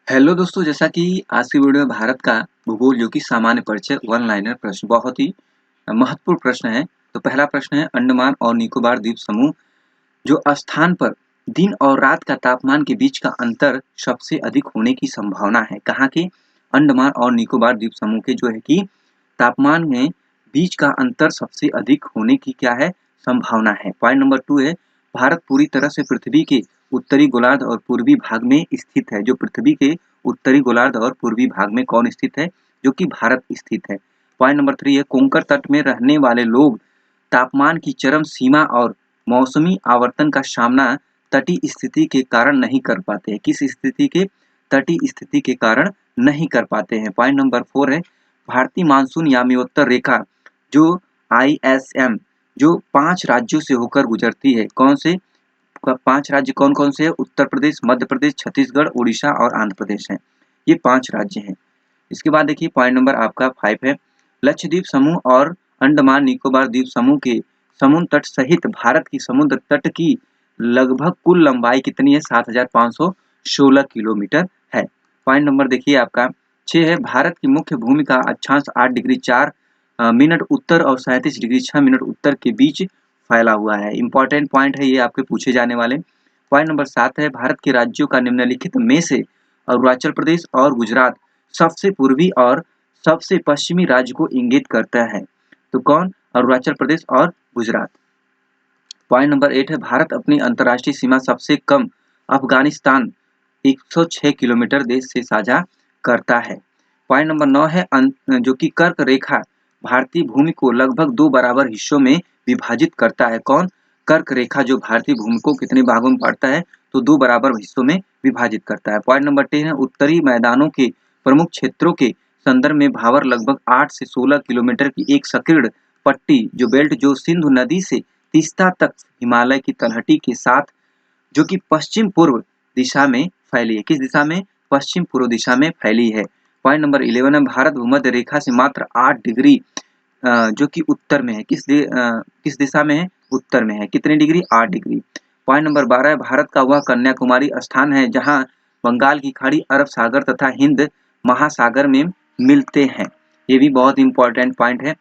Hello दोस्तों, जैसा कि आज की वीडियो में भारत का भूगोल जो कि सामान्य परिचय वन लाइनर प्रश्न बहुत ही महत्वपूर्ण प्रश्न है। तो पहला प्रश्न है, अंडमान और निकोबार द्वीप समूह जो स्थान पर दिन और रात का तापमान के बीच का अंतर सबसे अधिक होने की संभावना है। कहाँ के? अंडमान और निकोबार द्वीप समूह के जो है कि तापमान में बीच का अंतर सबसे अधिक होने की क्या है? संभावना है। पॉइंट नंबर 2 है, भारत पूरी तरह से पृथ्वी के उत्तरी गोलार्ध और पूर्वी भाग में स्थित है। जो पृथ्वी के उत्तरी गोलार्ध और पूर्वी भाग में कौन स्थित है? जो कि भारत स्थित है। पॉइंट नंबर 3 है, कोंकण तट में रहने वाले लोग तापमान की चरम सीमा और मौसमी आवर्तन का सामना तटीय स्थिति के कारण नहीं कर पाते हैं। किस स्थिति के? तटीय स्थिति के कारण नहीं कर पाते हैं। पॉइंट नंबर 4 है, भारतीय मानसून यामियोत्तर रेखा जो ISM जो 5 राज्यों से होकर गुजरती है। कौन से 5 राज्य कौन-कौन से हैं? उत्तर प्रदेश, मध्य प्रदेश, छत्तीसगढ़, उड़ीसा और आंध्र प्रदेश हैं। ये 5 राज्य हैं। इसके बाद देखिए पॉइंट नंबर आपका 5 है, लक्षद्वीप समूह और अंडमान निकोबार द्वीप समूह के समुद्र तट सहित भारत की समुद्र तट की लगभग कुल लंबाई कितनी है? 7,516 किलोमीटर है। पॉइंट नंबर देखिए आपका 6 है, भारत की मुख्य भूमि का अक्षांश 8 डिग्री 4 मिनट उत्तर और 37 डिग्री 6 मिनट उत्तर के बीच फैला हुआ है। इंपॉर्टेंट पॉइंट है ये आपके पूछे जाने वाले। पॉइंट नंबर 7 है, भारत के राज्यों का निम्नलिखित में से अरुणाचल प्रदेश और गुजरात सबसे पूर्वी और सबसे पश्चिमी राज्य को इंगित करता है। तो कौन? अरुणाचल प्रदेश और गुजरात। पॉइंट नंबर 8 है, भारत अपनी अंतर्राष्ट्रीय सीमा सबसे कम अफगानिस्तान 106 किलोमीटर देश से साझा करता है। पॉइंट नंबर 9 है, जो कि कर्क रेखा भारतीय भूमि को लगभग 2 बराबर हिस्सों में विभाजित करता है। कौन? कर्क रेखा जो भारतीय भूमि को कितने भागों में बांटता है? तो 2 बराबर हिस्सों में विभाजित करता है। पॉइंट नंबर 10 है, उत्तरी मैदानों के प्रमुख क्षेत्रों के संदर्भ में भावर लगभग 8 से 16 किलोमीटर की एक संकीर्ण पट्टी जो बेल्ट जो सिंधु नदी से तीस्ता तक हिमालय की तलहटी के साथ जो कि पश्चिम पूर्व दिशा में फैली है। किस दिशा में? पश्चिम पूर्व दिशा में फैली है। पॉइंट नंबर 11 है, भारत भूमध्य रेखा से मात्र 8 डिग्री जो कि उत्तर में है। किस दिशा में है? उत्तर में है। कितने डिग्री? 8 डिग्री। पॉइंट नंबर 12 है, भारत का वह कन्याकुमारी स्थान है जहां बंगाल की खाड़ी, अरब सागर तथा हिंद महासागर में मिलते हैं। ये भी बहुत इंपॉर्टेंट पॉइंट है।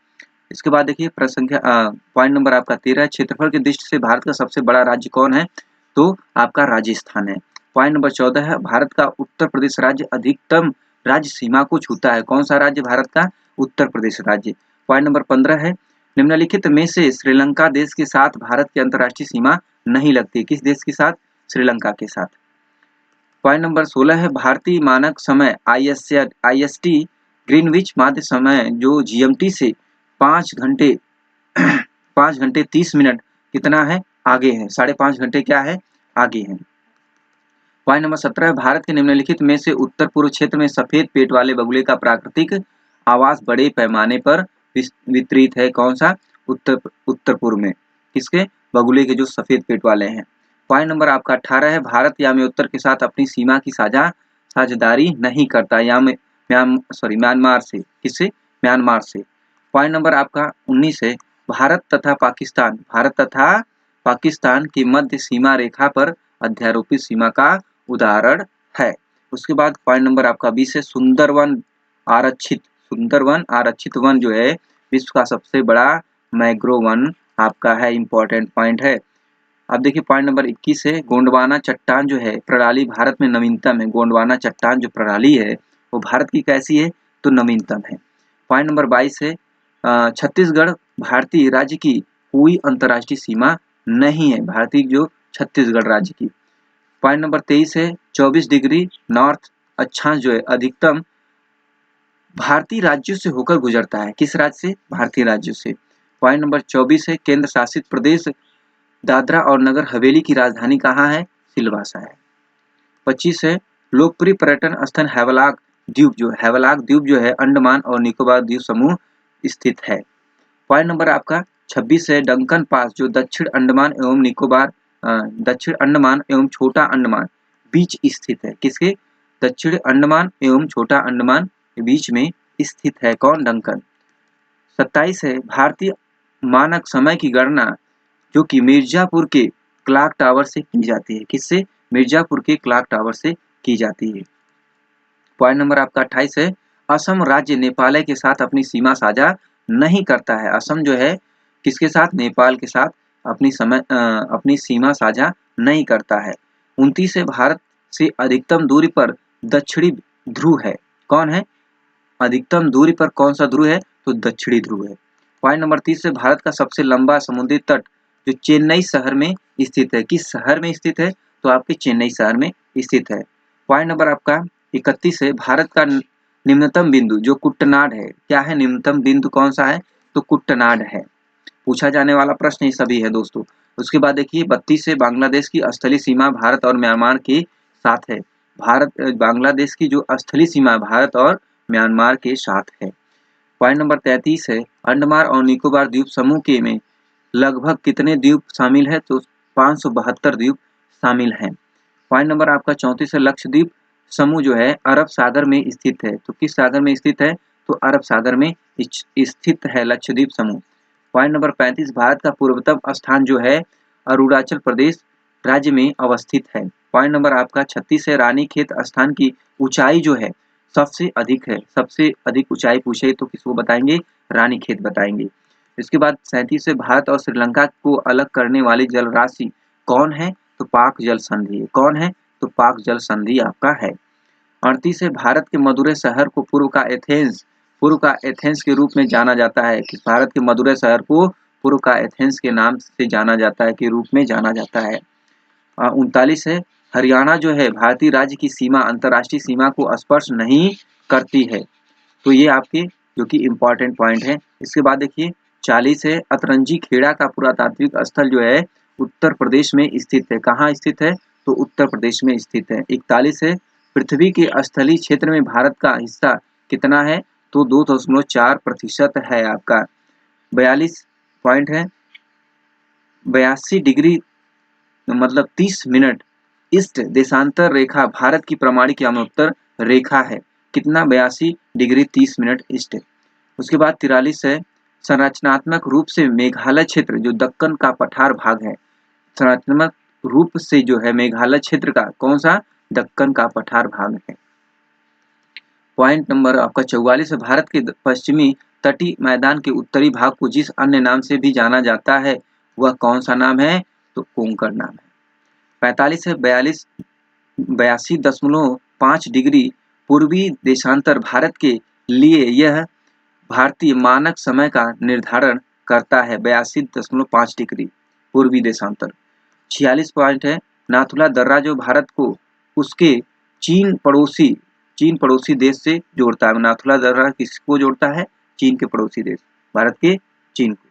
इसके बाद देखिए पॉइंट नंबर आपका 13, क्षेत्रफल की दृष्टि से भारत का सबसे बड़ा राज्य कौन है? तो आपका राजस्थान है। पॉइंट नंबर 14 है, भारत का उत्तर प्रदेश राज्य अधिकतम राज्य सीमा को छूता है। कौन सा राज्य भारत का? उत्तर प्रदेश राज्य। पॉइंट नंबर 15 है, निम्नलिखित में से श्रीलंका देश के साथ भारत की अंतर्राष्ट्रीय सीमा नहीं लगती। किस देश के साथ? श्रीलंका के साथ। पॉइंट नंबर 16 है, भारतीय मानक समय IST ग्रीनविच माध्य समय जो GMT से 5 घंटे 5 घंटे 30 मिनट कितना है? आगे है। 5.5 घंटे क्या है? आगे है। पॉइंट नंबर 17 है, भारत के निम्नलिखित में से उत्तर पूर्व क्षेत्र में सफेद पेट वाले बगुले का प्राकृतिक आवास बड़े पैमाने पर वितरित है। कौन सा? उत्तर पूर्व में। किसके? बगुले के जो सफेद पेट वाले हैं। पॉइंट नंबर आपका 18 है, भारत यामियोत्तर के साथ अपनी सीमा की साझेदारी नहीं करता। म्यांमार से। किससे? म्यांमार से। पॉइंट नंबर आपका 19 है, भारत तथा पाकिस्तान की मध्य सीमा रेखा पर अध्यारोपित सीमा का उदाहरण है। उसके बाद पॉइंट नंबर आपका 20 है, सुंदरवन आरक्षित वन जो है विश्व का सबसे बड़ा मैंग्रोव वन आपका है। इंपॉर्टेंट पॉइंट है। अब देखिए पॉइंट नंबर 21 है, गोंडवाना चट्टान जो है प्रणाली भारत में नवीनतम है। गोंडवाना चट्टान जो प्रणाली है वो भारत की कैसी है? तो नवीनतम है। पॉइंट नंबर 22 है, छत्तीसगढ़ भारतीय राज्य की कोई अंतर्राष्ट्रीय सीमा नहीं है। भारतीय जो छत्तीसगढ़ राज्य की। पॉइंट नंबर 23 है, 24 डिग्री नॉर्थ अक्षांश जो है अधिकतम भारतीय राज्यों से होकर गुजरता है। किस राज्य से? भारतीय राज्यों से। पॉइंट नंबर 24 है, केंद्र शासित प्रदेश दादरा और नगर हवेली की राजधानी कहाँ है? सिलवासा है। 25 है, लोकप्रिय पर्यटन स्थल हैवलॉक द्वीप जो है अंडमान और निकोबार द्वीप समूह स्थित है। पॉइंट नंबर आपका 26 है, डंकन पास जो दक्षिण अंडमान एवं छोटा अंडमान बीच स्थित है। किसके? दक्षिण अंडमान एवं छोटा अंडमान के बीच में स्थित है। कौन? डंकन। 27 है, भारतीय मानक समय की गणना जो कि मिर्जापुर के क्लॉक टावर से की जाती है। किससे? मिर्जापुर के क्लॉक टावर से की जाती है। पॉइंट नंबर आपका 28 है, असम राज्य नेपाल के साथ अपनी सीमा साझा नहीं करता है। असम जो है किसके साथ? नेपाल के साथ अपनी सीमा साझा नहीं करता है। 29 है, भारत से अधिकतम दूरी पर दक्षिणी ध्रुव है। कौन है? अधिकतम दूरी पर कौन सा ध्रुव है? तो दक्षिणी ध्रुव है। पॉइंट नंबर 30 है, भारत का सबसे लंबा समुद्री तट जो चेन्नई शहर में स्थित है। किस शहर में स्थित है? तो आपके चेन्नई शहर में स्थित है। पॉइंट नंबर आपका 31 है, भारत का निम्नतम बिंदु जो कुट्टनाड है। क्या है निम्नतम बिंदु? कौन सा है? तो कुट्टनाड है। पूछा जाने वाला प्रश्न ये सभी है दोस्तों। उसके बाद देखिए 32 से, बांग्लादेश की स्थलीय सीमा भारत और म्यांमार के साथ है। बांग्लादेश की जो स्थलीय सीमा भारत और म्यांमार के साथ है। पॉइंट नंबर 33 है, अंडमान और निकोबार द्वीप समूह के में लगभग कितने द्वीप शामिल है? तो 572 द्वीप शामिल हैं। पॉइंट नंबर आपका 34 है, लक्षद्वीप समूह जो है अरब सागर में स्थित है। तो किस सागर में स्थित है? तो अरब सागर में स्थित है लक्षद्वीप समूह। पॉइंट नंबर 35, भारत का पूर्वतम स्थान जो है अरुणाचल प्रदेश राज्य में अवस्थित है। पॉइंट नंबर आपका 36 है, रानीखेत स्थान की ऊंचाई जो है सबसे अधिक है। सबसे अधिक ऊंचाई पूछे तो किसको बताएंगे? रानीखेत बताएंगे। इसके बाद 37 है, भारत और श्रीलंका को अलग करने वाली जल राशि कौन है? तो पाक जल संधि है। कौन है? तो पाक जल संधि आपका है। 38 है, भारत के मदुरै शहर को पूर्व का एथेंस के रूप में जाना जाता है। कि भारत के मदुरै शहर को पूर्व का एथेंस के नाम से जाना जाता है, के रूप में जाना जाता है। 39 है, हरियाणा जो है भारतीय राज्य की सीमा अंतर्राष्ट्रीय सीमा को स्पर्श नहीं करती है। तो ये आपके जो कि इम्पोर्टेंट पॉइंट है। इसके बाद देखिए 40 है, अतरंजी खेड़ा का पुरातात्विक स्थल जो है उत्तर प्रदेश में स्थित है। कहाँ स्थित है? तो उत्तर प्रदेश में स्थित है। 41 है, पृथ्वी के स्थलीय क्षेत्र में भारत का हिस्सा कितना है? तो 2.4% है आपका। 42 पॉइंट है, 82 डिग्री मतलब 30 मिनट ईस्ट देशांतर रेखा भारत की प्रमाणिक यामोत्तर रेखा है। कितना? 82 डिग्री 30 मिनट ईस्ट। उसके बाद 43 है, संरचनात्मक रूप से मेघालय क्षेत्र जो दक्कन का पठार भाग है। संरचनात्मक रूप से जो है मेघालय क्षेत्र का कौन सा? दक्कन का पठार भाग है। पॉइंट नंबर आपका 44 है, भारत के पश्चिमी तटीय मैदान के उत्तरी भाग को जिस अन्य नाम से भी जाना जाता है वह कौन सा नाम है? तो कोंकण नाम है। 45 है, 82.5 डिग्री पूर्वी देशांतर भारत के लिए यह भारतीय मानक समय का निर्धारण करता है। 82.5 डिग्री पूर्वी देशांतर। 46 पॉइंट है, नाथुला दर्रा जो भारत को उसके चीन पड़ोसी देश से जोड़ता है। नाथुला दर्रा किसको जोड़ता है? चीन के पड़ोसी देश, भारत के चीन को।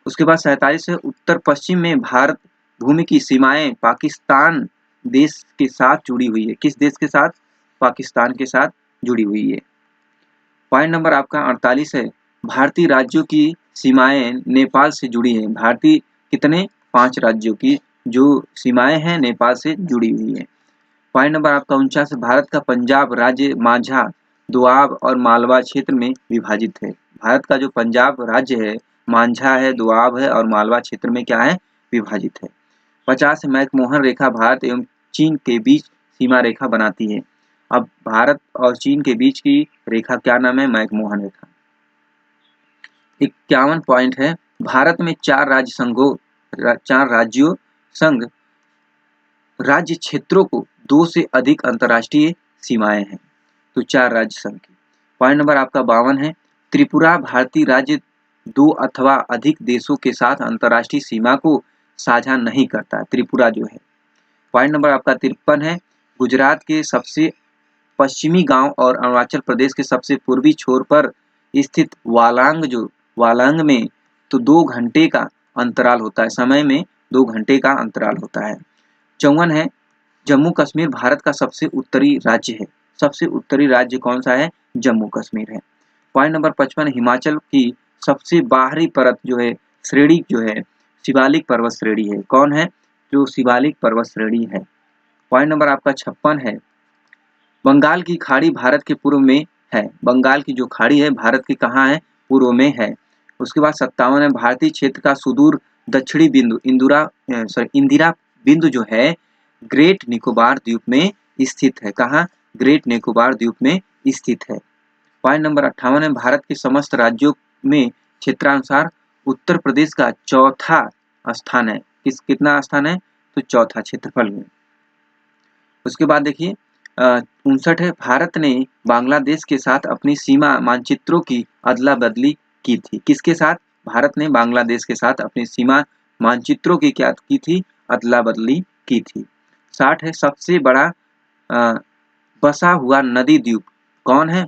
उसके बाद 47 है, उत्तर पश्चिम में भारत भूमि की सीमाएं पाकिस्तान देश के साथ जुड़ी हुई है। किस देश के साथ? पाकिस्तान के साथ जुड़ी हुई है। पॉइंट नंबर आपका 48 है, भारतीय राज्यों की सीमाएं नेपाल से जुड़ी हैं। भारतीय कितने? 5 राज्यों की जो सीमाएं हैं नेपाल से जुड़ी हुई है। पॉइंट नंबर आपका 49 है, भारत का पंजाब राज्य माझा, दोआब और मालवा क्षेत्र में विभाजित है। भारत का जो पंजाब राज्य है मांझा है, दोआब है और मालवा क्षेत्र में क्या है? विभाजित है। 50 है, मैकमोहन रेखा भारत एवं चीन के बीच सीमा रेखा बनाती है। अब भारत और चीन के बीच की रेखा क्या नाम है? मैकमोहन रेखा। 51 पॉइंट है, भारत में 4 राज्यों संघ राज्य क्षेत्रों को 2 से अधिक अंतर्राष्ट्रीय सीमाएं हैं। तो 4 राज्य संघ की। पॉइंट नंबर आपका 52 है, त्रिपुरा भारतीय राज्य 2 अथवा अधिक देशों के साथ अंतर्राष्ट्रीय सीमा को साझा नहीं करता। त्रिपुरा जो है। पॉइंट नंबर आपका 53 है, गुजरात के सबसे पश्चिमी गांव और अरुणाचल प्रदेश के सबसे पूर्वी छोर पर स्थित वालांग में तो 2 घंटे का अंतराल होता है। समय में 2 घंटे का अंतराल होता है। 54 है, जम्मू कश्मीर भारत का सबसे उत्तरी राज्य है। सबसे उत्तरी राज्य कौन सा है? जम्मू कश्मीर है। पॉइंट नंबर 55, हिमाचल की सबसे बाहरी परत जो है श्रेणी जो है शिवालिक पर्वत श्रेणी है। कौन है? जो शिवालिक पर्वत श्रेणी है। पॉइंट नंबर आपका 56 है, बंगाल की खाड़ी भारत के पूर्व में है। बंगाल की जो खाड़ी है भारत के कहाँ है? पूर्व में है। उसके बाद 57 है, भारतीय क्षेत्र का सुदूर दक्षिणी बिंदु इंदिरा बिंदु जो है ग्रेट निकोबार द्वीप में स्थित है। कहाँ? ग्रेट निकोबार द्वीप में स्थित है। पॉइंट नंबर 58 है, भारत के समस्त राज्यों में क्षेत्रानुसार उत्तर प्रदेश का चौथा स्थान है। कितना स्थान है? तो चौथा क्षेत्रफल में। उसके बाद देखिए 59 है, भारत ने बांग्लादेश के साथ अपनी सीमा मानचित्रों की अदला बदली की थी। किसके साथ? भारत ने बांग्लादेश के साथ अपनी सीमा मानचित्रों की क्या की थी? अदला बदली की थी। 60 है, सबसे बड़ा बसा हुआ नदी द्वीप कौन है?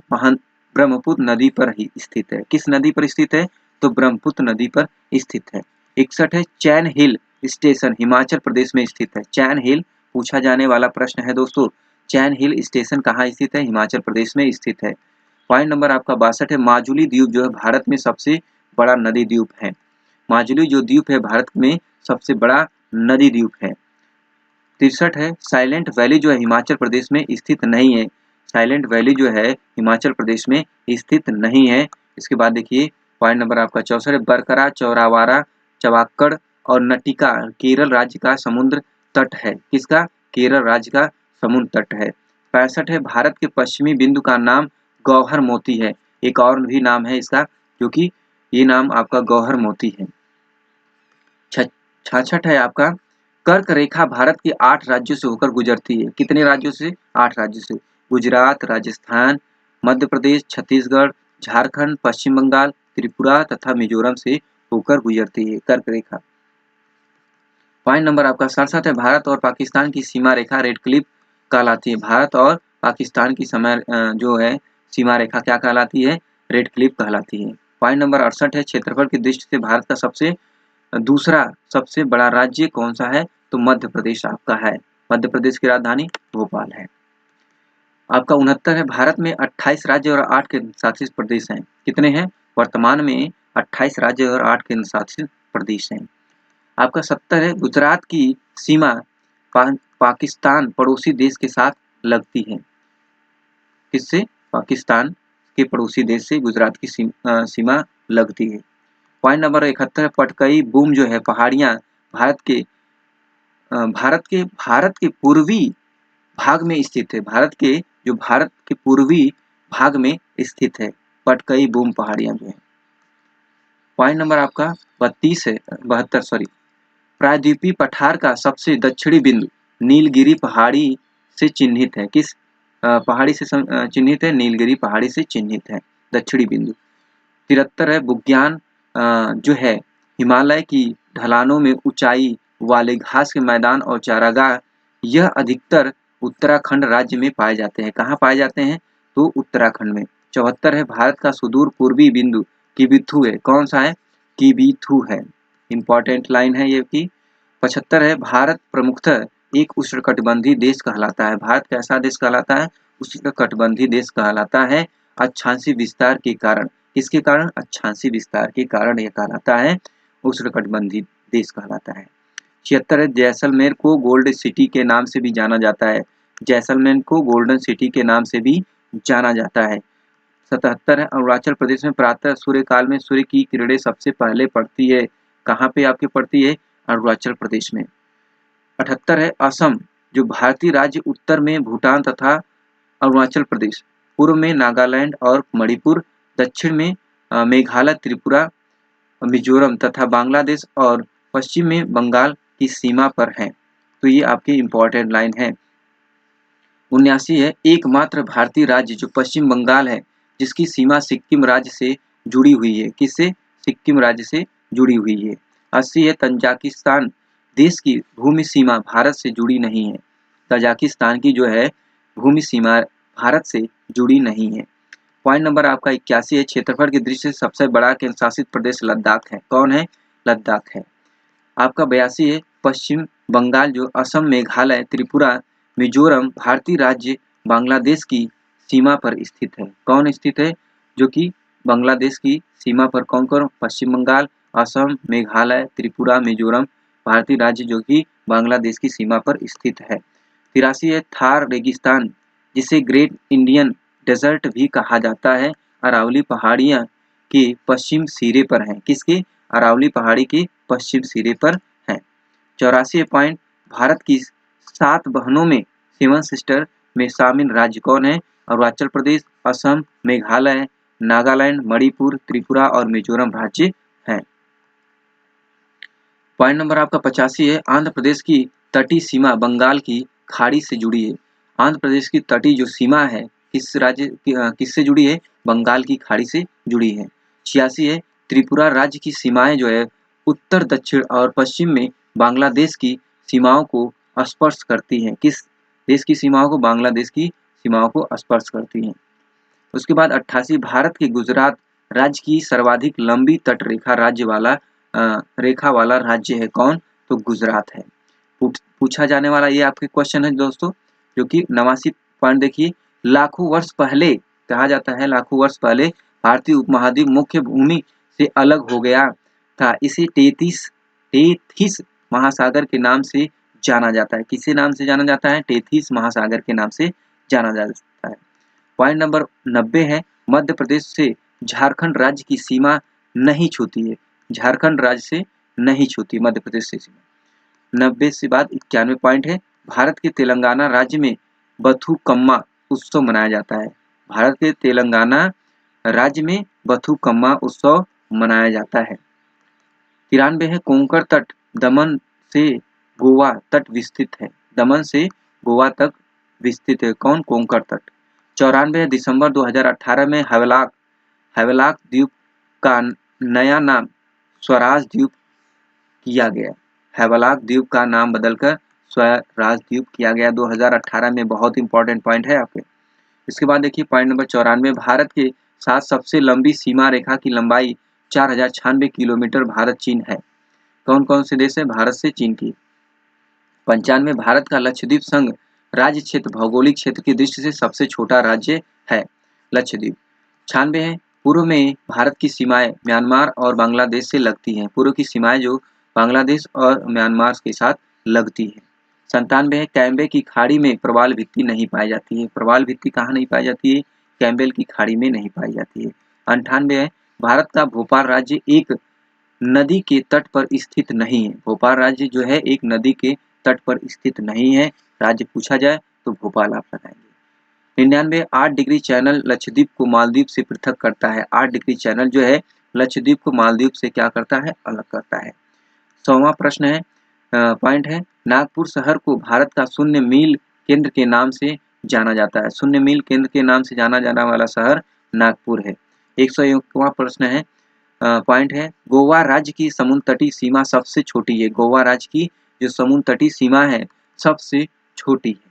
ब्रह्मपुत्र नदी पर ही स्थित है। किस नदी पर स्थित है? तो ब्रह्मपुत्र नदी पर स्थित है। 61 है, चैन हिल स्टेशन हिमाचल प्रदेश में स्थित है। चैन हिल पूछा जाने वाला प्रश्न है दोस्तों। चैन हिल स्टेशन कहाँ स्थित है? हिमाचल प्रदेश में स्थित है। पॉइंट नंबर आपका 62 है, माजुली द्वीप जो है भारत में सबसे बड़ा नदी द्वीप है। माजुली जो द्वीप है भारत में सबसे बड़ा नदी द्वीप है। 63 है, साइलेंट वैली जो है हिमाचल प्रदेश में स्थित नहीं है। साइलेंट वैली जो है हिमाचल प्रदेश में स्थित नहीं है। इसके बाद देखिए पॉइंट नंबर आपका 64 है, बरकरा, चौरावारा, चवाक्कड़ और नटिका केरल राज्य का समुद्र तट है। किसका? केरल राज्य का समुद्र तट है। 65 है, भारत के पश्चिमी बिंदु का नाम गौहर मोती है। एक और भी नाम है इसका, जो कि ये नाम आपका गौहर मोती है। 66 है आपका, कर्क रेखा भारत के 8 राज्यों से होकर गुजरती है। कितने राज्यों से? 8 राज्यों से। गुजरात, राजस्थान, मध्य प्रदेश, छत्तीसगढ़, झारखंड, पश्चिम बंगाल, त्रिपुरा तथा मिजोरम से होकर गुजरती है कर्क रेखा। पॉइंट नंबर आपका 67 है, भारत और पाकिस्तान की सीमा रेखा रेड क्लिफ कहलाती है। भारत और पाकिस्तान की जो है सीमा रेखा क्या कहलाती है? रेड क्लिफ कहलाती है। पॉइंट नंबर 68 है, क्षेत्रफल की दृष्टि से भारत का दूसरा सबसे बड़ा राज्य कौन सा है? तो मध्य प्रदेश आपका है। मध्य प्रदेश की राजधानी भोपाल है। आपका 69 है, भारत में 28 राज्य और 8 केंद्र शासित प्रदेश हैं। कितने हैं? वर्तमान में 28 राज्य और 8 केंद्र शासित प्रदेश हैं। आपका 70 है, गुजरात की सीमा पाकिस्तान पड़ोसी देश के साथ लगती है। किससे? पाकिस्तान के पड़ोसी देश से गुजरात की सीमा लगती है। पॉइंट नंबर 71 है, पटकई बूम जो है पहाड़ियां भारत के पूर्वी भाग में स्थित है। भारत के पूर्वी भाग में स्थित है पटकई बूम पहाड़ियां जो है। पॉइंट नंबर आपका 72 सॉरी, प्रायद्वीपीय पठार का सबसे दक्षिणी बिंदु नीलगिरी पहाड़ी से चिन्हित है। किस पहाड़ी से चिन्हित है? नीलगिरी पहाड़ी से चिन्हित है दक्षिणी बिंदु। 73 है, बुग्यान जो है हिमालय की ढलानों में ऊंचाई वाले घास के मैदान और चारागाह, यह अधिकतर उत्तराखंड राज्य में पाए जाते हैं। कहाँ पाए जाते हैं? तो उत्तराखंड में। 74 है, भारत का सुदूर पूर्वी बिंदु किबिथु है। कौन सा है? किबिथु है। इंपॉर्टेंट लाइन है ये की। 75 है, भारत प्रमुखतः एक उष्णकटिबंधीय देश कहलाता है। भारत कैसा देश कहलाता है? उष्णकटिबंधीय देश कहलाता है अक्षांशीय विस्तार के कारण। किसके कारण? अक्षांशीय विस्तार के कारण यह कहलाता है उष्णकटिबंधीय देश कहलाता है। 76 है, जैसलमेर को गोल्ड सिटी के नाम से भी जाना जाता है। जैसलमेर को गोल्डन सिटी के नाम से भी जाना जाता है। 77 है, अरुणाचल प्रदेश में प्रातः सूर्य काल में सूर्य की किरणें सबसे पहले पड़ती है। कहाँ पे आपकी पड़ती है? अरुणाचल प्रदेश में। 78 है, असम जो भारतीय राज्य उत्तर में भूटान तथा अरुणाचल प्रदेश, पूर्व में नागालैंड और मणिपुर, दक्षिण में मेघालय, त्रिपुरा, मिजोरम तथा बांग्लादेश और पश्चिम में बंगाल की सीमा पर है। तो ये आपकी इंपॉर्टेंट लाइन है। 79 है, एकमात्र भारतीय राज्य जो पश्चिम बंगाल है जिसकी सीमा सिक्किम राज्य से जुड़ी हुई है। किससे? सिक्किम राज्य से जुड़ी हुई है। 80 है, तंजाकिस्तान देश की भूमि सीमा भारत से जुड़ी नहीं है। तजाकिस्तान की जो है भूमि सीमा भारत से जुड़ी नहीं है। पॉइंट नंबर आपका 81 है, क्षेत्रफल की दृष्टि से सबसे बड़ा केंद्र शासित प्रदेश लद्दाख है। कौन है? लद्दाख है। आपका 82 है, पश्चिम बंगाल जो असम, मेघालय, त्रिपुरा, मिजोरम भारतीय राज्य बांग्लादेश की सीमा पर स्थित है। कौन स्थित है? जो कि बांग्लादेश की सीमा पर कौन कौन? पश्चिम बंगाल, असम, मेघालय, त्रिपुरा, मिजोरम भारतीय राज्य जो कि बांग्लादेश की सीमा पर स्थित है। 83 है, थार रेगिस्तान जिसे ग्रेट इंडियन डेजर्ट भी कहा जाता है, अरावली पहाड़ियां के पश्चिम सिरे पर है। किसके? अरावली पहाड़ी के पश्चिम सिरे पर है। 84 पॉइंट, भारत की 7 बहनों में 7 सिस्टर में शामिल राज्य कौन है? अरुणाचल प्रदेश, असम, मेघालय, नागालैंड, मणिपुर, त्रिपुरा और मिजोरम राज्य हैं। पॉइंट नंबर आपका 85 है, आंध्र प्रदेश की तटीय सीमा बंगाल की खाड़ी से जुड़ी है। आंध्र प्रदेश की तटीय जो सीमा है किससे जुड़ी है? बंगाल की खाड़ी से जुड़ी है। 86 है, त्रिपुरा राज्य की सीमाएं जो है उत्तर, दक्षिण और पश्चिम में बांग्लादेश की सीमाओं को स्पर्श करती हैं। किस देश की सीमाओं को? बांग्लादेश की सीमाओं को स्पर्श करती हैं। उसके बाद 88, भारत के गुजरात राज्य की सर्वाधिक लंबी तट रेखा वाला राज्य है कौन? तो गुजरात है। पूछा जाने वाला ये आपके क्वेश्चन है दोस्तों, जो कि 89 पॉइंट देखिए, लाखों वर्ष पहले कहा जाता है, लाखों वर्ष पहले भारतीय उपमहाद्वीप मुख्य भूमि से अलग हो गया था। इसे टेथिस महासागर के नाम से जाना जाता है। किसी नाम से जाना जाता है? टेथिस महासागर के नाम से जाना जाता है। पॉइंट नंबर 90 है, मध्य प्रदेश से झारखंड राज्य की सीमा नहीं छूती है। झारखंड राज्य से नहीं छूती मध्य प्रदेश से सीमा। 90 से बाद 91 पॉइंट है, भारत के तेलंगाना राज्य में बथुकम्मा उत्सव मनाया जाता है। भारत के तेलंगाना राज्य में बथुकम्मा उत्सव मनाया जाता है। 93 है, कोंकण तट दमन से गोवा तक विस्तृत है। दमन से गोवा तक विस्तृत है कौन? कोंकण तट। 94 है, दिसंबर 2018 में हैवेलॉक द्वीप का नया नाम स्वराज द्वीप किया गया। हैवेलॉक द्वीप का नाम बदलकर स्वराज द्वीप किया गया 2018 में। बहुत इंपॉर्टेंट पॉइंट है आपके। इसके बाद देखिए पॉइंट नंबर 94, भारत के साथ सबसे लंबी सीमा रेखा की लंबाई 4096 किलोमीटर भारत चीन है। कौन कौन से देश है? भारत से चीन की। 95, भारत का लक्षद्वीप संघ राज्य क्षेत्र भौगोलिक क्षेत्र की दृष्टि से सबसे छोटा राज्य है लक्षद्वीप। 96 है, पूर्व में भारत की सीमाएं म्यांमार और बांग्लादेश से लगती हैं। पूर्व की सीमाएं जो बांग्लादेश और म्यांमार के साथ लगती है। 97 है, कैम्बे की खाड़ी में प्रवाल भित्ति नहीं पाई जाती है। प्रवाल भित्ति कहाँ नहीं पाई जाती है? कैम्बेल की खाड़ी में नहीं पाई जाती है। 98 है, भारत का भोपाल राज्य एक नदी के तट पर स्थित नहीं है। भोपाल राज्य जो है एक नदी के तट पर स्थित नहीं है। राज्य पूछा जाए तो भोपाल आप लगाएंगे। 99, 8 डिग्री चैनल लक्षद्वीप को मालदीव से पृथक करता है। 8 डिग्री चैनल जो है लक्षद्वीप को मालदीव से क्या करता है? अलग करता है। 100वां प्रश्न है, पॉइंट है, नागपुर शहर को भारत का शून्य मील केंद्र के नाम से जाना जाता है। शून्य मील केंद्र के नाम से जाना जाने वाला शहर नागपुर है। 101वां प्रश्न है, पॉइंट है, गोवा राज्य की समुद्र तटीय सीमा सबसे छोटी है। गोवा राज्य की जो समुद्र तटीय सीमा है सबसे छोटी है।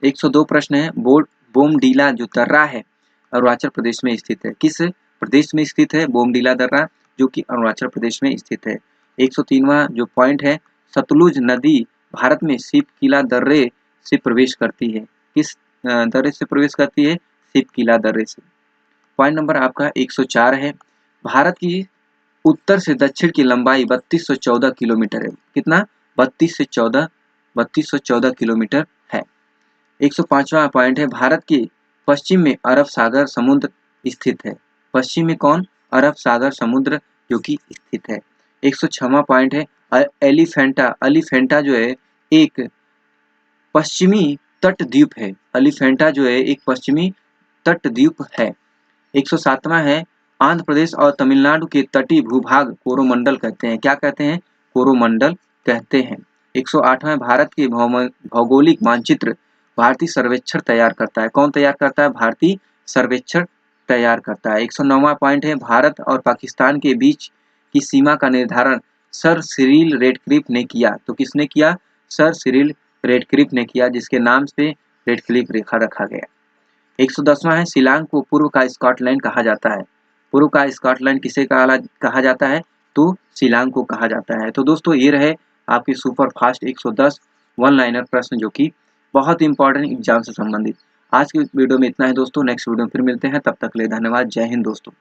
102 प्रश्न है, बोमडीला जो दर्रा है अरुणाचल प्रदेश में स्थित है। किस प्रदेश में स्थित है बोमडीला दर्रा? जो कि अरुणाचल प्रदेश में स्थित है। 103वां जो पॉइंट है, सतलुज नदी भारत में सिपकिला दर्रे से प्रवेश करती है। किस दर्रे से प्रवेश करती है? सिपकिला दर्रे से। पॉइंट नंबर आपका 104 है, भारत की उत्तर से दक्षिण की लंबाई 3214 किलोमीटर है। कितना? 3214 किलोमीटर है। 105वां पॉइंट है, भारत के पश्चिम में अरब सागर समुद्र स्थित है। पश्चिम में कौन? अरब सागर समुद्र जो कि स्थित है। 106वां पॉइंट है, एलिफेंटा जो है एक पश्चिमी तट द्वीप है। एलिफेंटा जो है एक पश्चिमी तट द्वीप है। 107वां है, आंध्र प्रदेश और तमिलनाडु के तटीय भूभाग कोरोमंडल कहते हैं। क्या कहते हैं? कोरोमंडल कहते हैं। 108वां, भारत के भौगोलिक मानचित्र भारतीय सर्वेक्षण तैयार करता है। कौन तैयार करता है? भारतीय सर्वेक्षण तैयार करता है। 109वां पॉइंट है, भारत और पाकिस्तान के बीच की सीमा का निर्धारण सर सिरिल रेडक्लिफ ने किया। तो किसने किया? सर सिरिल रेडक्लिफ ने किया, जिसके नाम से रेडक्लिफ रेखा रखा गया। 110वां है, शिलांग को पूर्व का स्कॉटलैंड कहा जाता है। पूर्व का स्कॉटलैंड किसे कहा जाता है? तो शिलांग को कहा जाता है। तो दोस्तों ये रहे आपके सुपर फास्ट 110 वन लाइनर प्रश्न, जो कि बहुत इंपॉर्टेंट एग्जाम से संबंधित। आज की वीडियो में इतना है दोस्तों, नेक्स्ट वीडियो में फिर मिलते हैं, तब तक के लिए धन्यवाद। जय हिंद दोस्तों।